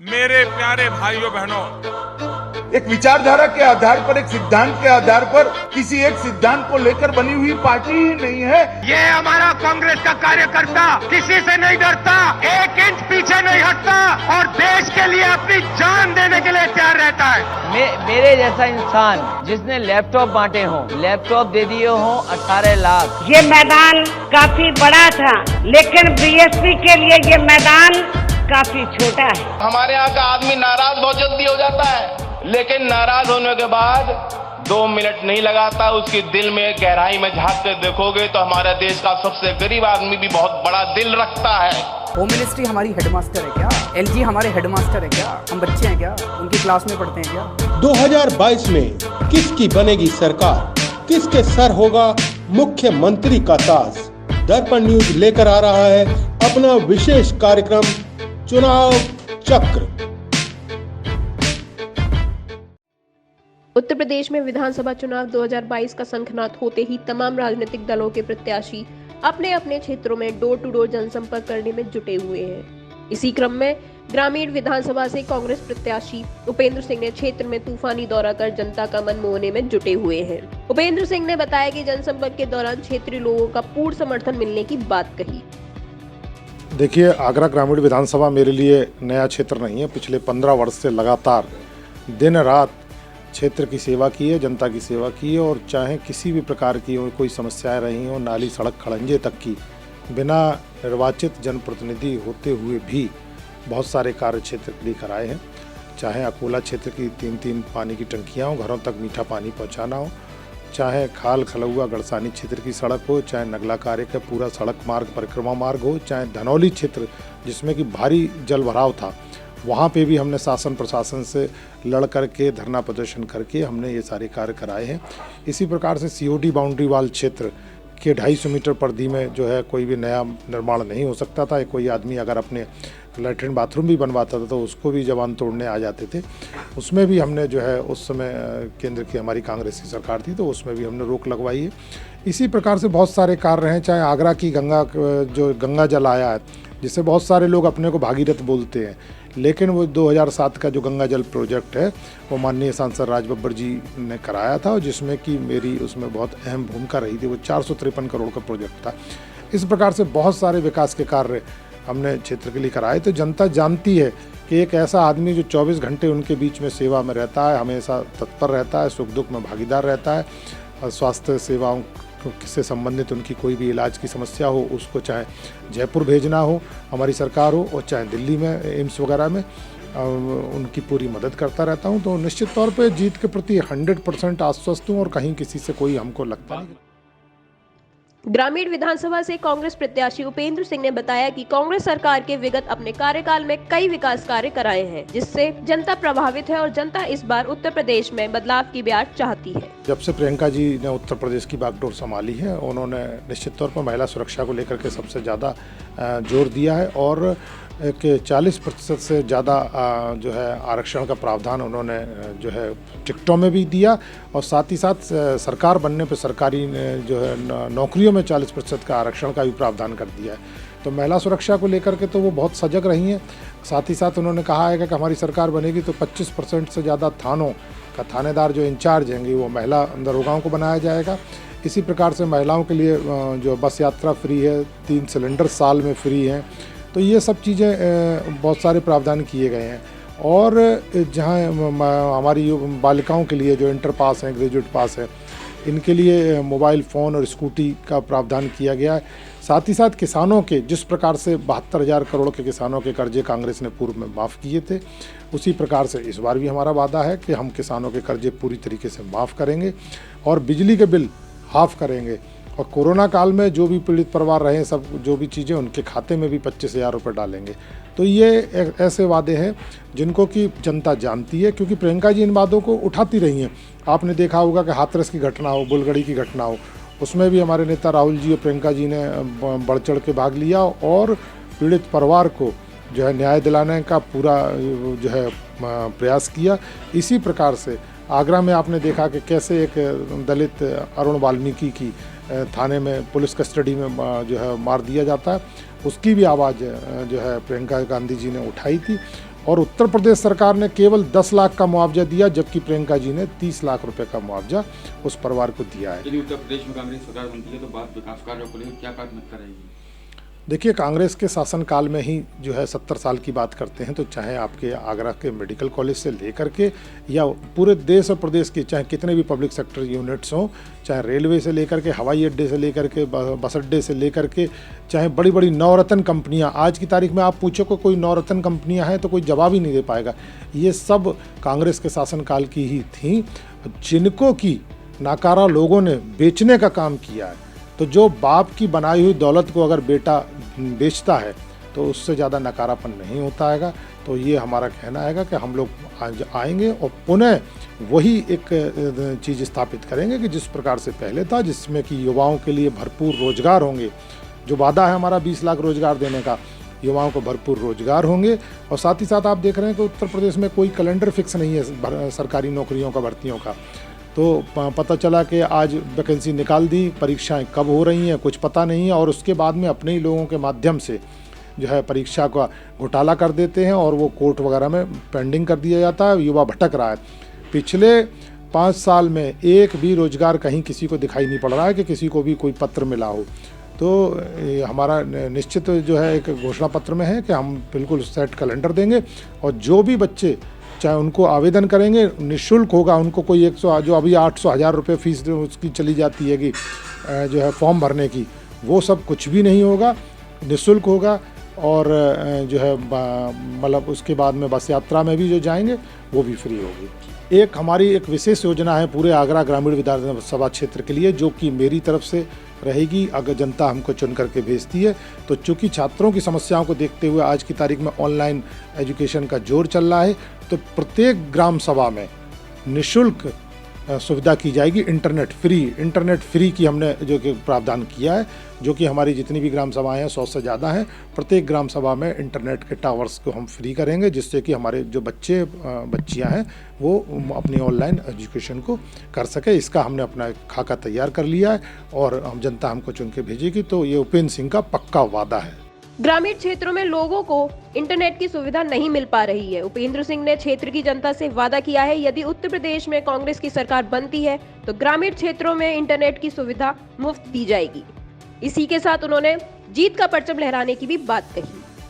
मेरे प्यारे भाइयों बहनों, एक विचारधारा के आधार पर, एक सिद्धांत के आधार पर किसी एक सिद्धांत को लेकर बनी हुई पार्टी ही नहीं है। ये हमारा कांग्रेस का कार्यकर्ता किसी से नहीं डरता, 1 इंच पीछे नहीं हटता और देश के लिए अपनी जान देने के लिए तैयार रहता है। मेरे जैसा इंसान जिसने लैपटॉप बांटे हों, लैपटॉप दे दिए हों 18 लाख। ये मैदान काफी बड़ा था, लेकिन बीएसपी के लिए ये मैदान काफी छोटा है। हमारे यहाँ का आदमी नाराज बहुत जल्दी हो जाता है, लेकिन नाराज होने के बाद 2 मिनट नहीं लगाता। उसके दिल में गहराई में झांक कर देखोगे तो हमारे देश का सबसे गरीब आदमी भी बहुत बड़ा दिल रखता है। होम मिनिस्ट्री हमारी हेडमास्टर है क्या? एलजी हमारे हेडमास्टर है क्या? हम बच्चे हैं क्या? उनकी क्लास में पढ़ते हैं क्या? 2022 में किसकी बनेगी सरकार, किसके सर होगा मुख्यमंत्री का ताज? दर्पण न्यूज लेकर आ रहा है अपना विशेष कार्यक्रम चुनाव चक्र। उत्तर प्रदेश में विधानसभा चुनाव 2022 का शंखनाद होते ही तमाम राजनीतिक दलों के प्रत्याशी अपने अपने क्षेत्रों में डोर टू डोर जनसंपर्क करने में जुटे हुए हैं। इसी क्रम में ग्रामीण विधानसभा से कांग्रेस प्रत्याशी उपेंद्र सिंह ने क्षेत्र में तूफानी दौरा कर जनता का मन मोहने में जुटे हुए हैं। उपेंद्र सिंह ने बताया कि जनसंपर्क के दौरान क्षेत्रीय लोगों का पूर्ण समर्थन मिलने की बात कही। देखिए, आगरा ग्रामीण विधानसभा मेरे लिए नया क्षेत्र नहीं है। पिछले 15 वर्ष से लगातार दिन रात क्षेत्र की सेवा की है, जनता की सेवा की है, और चाहे किसी भी प्रकार की कोई समस्याएं रही हो, नाली सड़क खड़ंजे तक की, बिना निर्वाचित जनप्रतिनिधि होते हुए भी बहुत सारे कार्य क्षेत्र के लिए कराए हैं। चाहे अकोला क्षेत्र की 3-3 पानी की टंकियाँ हो, घरों तक मीठा पानी पहुँचाना हो, चाहे खाल खलुआ गड़सानी क्षेत्र की सड़क हो, चाहे नगला कार्य का पूरा सड़क मार्ग परिक्रमा मार्ग हो, चाहे धनौली क्षेत्र जिसमें कि भारी जल भराव था, वहाँ पे भी हमने शासन प्रशासन से लड़ करके धरना प्रदर्शन करके हमने ये सारे कार्य कराए हैं। इसी प्रकार से सीओडी बाउंड्री वाल क्षेत्र के 250 मीटर परिधि में जो है कोई भी नया निर्माण नहीं हो सकता था। कोई आदमी अगर अपने लैट्रिन बाथरूम भी बनवाता था तो उसको भी जवान तोड़ने आ जाते थे। उसमें भी हमने जो है उस समय केंद्र की हमारी कांग्रेस की सरकार थी तो उसमें भी हमने रोक लगवाई है। इसी प्रकार से बहुत सारे कार्य हैं। चाहे आगरा की गंगा जल आया है जिससे बहुत सारे लोग अपने को भागीरथ बोलते हैं, लेकिन वो 2007 का जो गंगा जल प्रोजेक्ट है वो माननीय सांसद राज बब्बर जी ने कराया था, और जिसमें कि मेरी उसमें बहुत अहम भूमिका रही थी। वो 453 करोड़ का प्रोजेक्ट था। इस प्रकार से बहुत सारे विकास के कार्य हमने क्षेत्र के लिए कराए। तो जनता जानती है कि एक ऐसा आदमी जो 24 घंटे उनके बीच में सेवा में रहता है, हमेशा तत्पर रहता है, सुख दुख में भागीदार रहता है, और स्वास्थ्य सेवाओं से संबंधित उनकी कोई भी इलाज की समस्या हो, उसको चाहे जयपुर भेजना हो हमारी सरकार हो, और चाहे दिल्ली में एम्स वगैरह में उनकी पूरी मदद करता रहता हूं। तो निश्चित तौर पे जीत के प्रति 100% आश्वस्त हूं और कहीं किसी से कोई हमको लगता नहीं। ग्रामीण विधानसभा से कांग्रेस प्रत्याशी उपेंद्र सिंह ने बताया कि कांग्रेस सरकार के विगत अपने कार्यकाल में कई विकास कार्य कराए हैं, जिससे जनता प्रभावित है और जनता इस बार उत्तर प्रदेश में बदलाव की ब्याज चाहती है। जब से प्रियंका जी ने उत्तर प्रदेश की बागडोर संभाली है, उन्होंने निश्चित तौर पर महिला सुरक्षा को लेकर के सबसे ज़्यादा जोर दिया है, और एक 40% से ज़्यादा जो है आरक्षण का प्रावधान उन्होंने जो है टिकटों में भी दिया, और साथ ही साथ सरकार बनने पर सरकारी जो है नौकरियों में 40% का आरक्षण का भी प्रावधान कर दिया है। तो महिला सुरक्षा को लेकर के तो वो बहुत सजग रही हैं। साथ ही साथ उन्होंने कहा है कि हमारी सरकार बनेगी तो 25% से ज़्यादा थानों का थानेदार जो इंचार्ज होंगे वो महिला दरोगाओं को बनाया जाएगा। इसी प्रकार से महिलाओं के लिए जो बस यात्रा फ्री है, 3 सिलेंडर साल में फ्री हैं। तो ये सब चीज़ें बहुत सारे प्रावधान किए गए हैं। और जहाँ हमारी बालिकाओं के लिए जो इंटर पास हैं, ग्रेजुएट पास है, इनके लिए मोबाइल फ़ोन और स्कूटी का प्रावधान किया गया है। साथ ही साथ किसानों के जिस प्रकार से 72,000 करोड़ के किसानों के कर्जे कांग्रेस ने पूर्व में माफ़ किए थे, उसी प्रकार से इस बार भी हमारा वादा है कि हम किसानों के कर्जे पूरी तरीके से माफ़ करेंगे और बिजली के बिल हाफ करेंगे। और कोरोना काल में जो भी पीड़ित परिवार रहे, सब जो भी चीज़ें उनके खाते में भी 25,000 रुपये डालेंगे। तो ये ऐसे वादे हैं जिनको कि जनता जानती है, क्योंकि प्रियंका जी इन वादों को उठाती रही हैं। आपने देखा होगा कि हाथरस की घटना हो, बुलगड़ी की घटना हो, उसमें भी हमारे नेता राहुल जी और प्रियंका जी ने बढ़ चढ़ के भाग लिया और पीड़ित परिवार को जो है न्याय दिलाने का पूरा जो है प्रयास किया। इसी प्रकार से आगरा में आपने देखा कि कैसे एक दलित अरुण वाल्मीकि की थाने में पुलिस कस्टडी में जो है मार दिया जाता है, उसकी भी आवाज़ जो है प्रियंका गांधी जी ने उठाई थी। और उत्तर प्रदेश सरकार ने केवल 10 लाख का मुआवजा दिया, जबकि प्रियंका जी ने 30 लाख रुपए का मुआवजा उस परिवार को दिया है। यदि उत्तर प्रदेश में कांग्रेस सरकार बनती है तो बात विकास कार्यों को लेकर क्या प्राथमिकता रहेगी? देखिए, कांग्रेस के शासनकाल में ही जो है 70 साल की बात करते हैं तो चाहे आपके आगरा के मेडिकल कॉलेज से लेकर के या पूरे देश और प्रदेश के चाहे कितने भी पब्लिक सेक्टर यूनिट्स हों, चाहे रेलवे से लेकर के हवाई अड्डे से लेकर के बस अड्डे से लेकर के चाहे बड़ी बड़ी नवरत्न कंपनियां, आज की तारीख में आप पूछो को कोई नवरत्न कंपनियां हैं तो कोई जवाब ही नहीं दे पाएगा। ये सब कांग्रेस के शासनकाल की ही थी, जिनको की नाकारा लोगों ने बेचने का काम किया है। तो जो बाप की बनाई हुई दौलत को अगर बेटा बेचता है तो उससे ज़्यादा नकारापन नहीं होता है। तो ये हमारा कहना है कि हम लोग आज आएंगे और पुनः वही एक चीज़ स्थापित करेंगे कि जिस प्रकार से पहले था, जिसमें कि युवाओं के लिए भरपूर रोजगार होंगे। जो वादा है हमारा 20 लाख रोजगार देने का, युवाओं को भरपूर रोजगार होंगे। और साथ ही साथ आप देख रहे हैं कि उत्तर प्रदेश में कोई कैलेंडर फिक्स नहीं है सरकारी नौकरियों का, भर्तियों का। तो पता चला कि आज वैकेंसी निकाल दी, परीक्षाएं कब हो रही हैं कुछ पता नहीं है, और उसके बाद में अपने ही लोगों के माध्यम से जो है परीक्षा का घोटाला कर देते हैं और वो कोर्ट वगैरह में पेंडिंग कर दिया जाता है। युवा भटक रहा है। पिछले 5 साल में एक भी रोजगार कहीं किसी को दिखाई नहीं पड़ रहा है कि किसी को भी कोई पत्र मिला हो। तो हमारा निश्चित जो है एक घोषणा पत्र में है कि हम बिल्कुल सेट कैलेंडर देंगे और जो भी बच्चे चाहे उनको आवेदन करेंगे निःशुल्क होगा। उनको कोई 100 जो अभी 800-1000 रुपये फीस उसकी चली जाती है कि जो है फॉर्म भरने की, वो सब कुछ भी नहीं होगा, निःशुल्क होगा। और जो है मतलब उसके बाद में बस यात्रा में भी जो जाएंगे वो भी फ्री होगी। एक हमारी एक विशेष योजना है पूरे आगरा ग्रामीण विधानसभा क्षेत्र के लिए, जो कि मेरी तरफ से रहेगी। अगर जनता हमको चुन करके भेजती है तो चूँकि छात्रों की समस्याओं को देखते हुए आज की तारीख में ऑनलाइन एजुकेशन का जोर चल रहा है, तो प्रत्येक ग्राम सभा में निःशुल्क सुविधा की जाएगी। इंटरनेट फ्री की हमने जो कि प्रावधान किया है, जो कि हमारी जितनी भी ग्राम सभाएं हैं 100 से ज़्यादा हैं, प्रत्येक ग्राम सभा में इंटरनेट के टावर्स को हम फ्री करेंगे, जिससे कि हमारे जो बच्चियां हैं वो अपनी ऑनलाइन एजुकेशन को कर सके। इसका हमने अपना खाका तैयार कर लिया है और हम जनता हमको चुन के भेजेगी। तो ये उपेंद्र सिंह का पक्का वादा है। ग्रामीण क्षेत्रों में लोगों को इंटरनेट की सुविधा नहीं मिल पा रही है। उपेंद्र सिंह ने क्षेत्र की जनता से वादा किया है, यदि उत्तर प्रदेश में कांग्रेस की सरकार बनती है तो ग्रामीण क्षेत्रों में इंटरनेट की सुविधा मुफ्त दी जाएगी। इसी के साथ उन्होंने जीत का परचम लहराने की भी बात कही।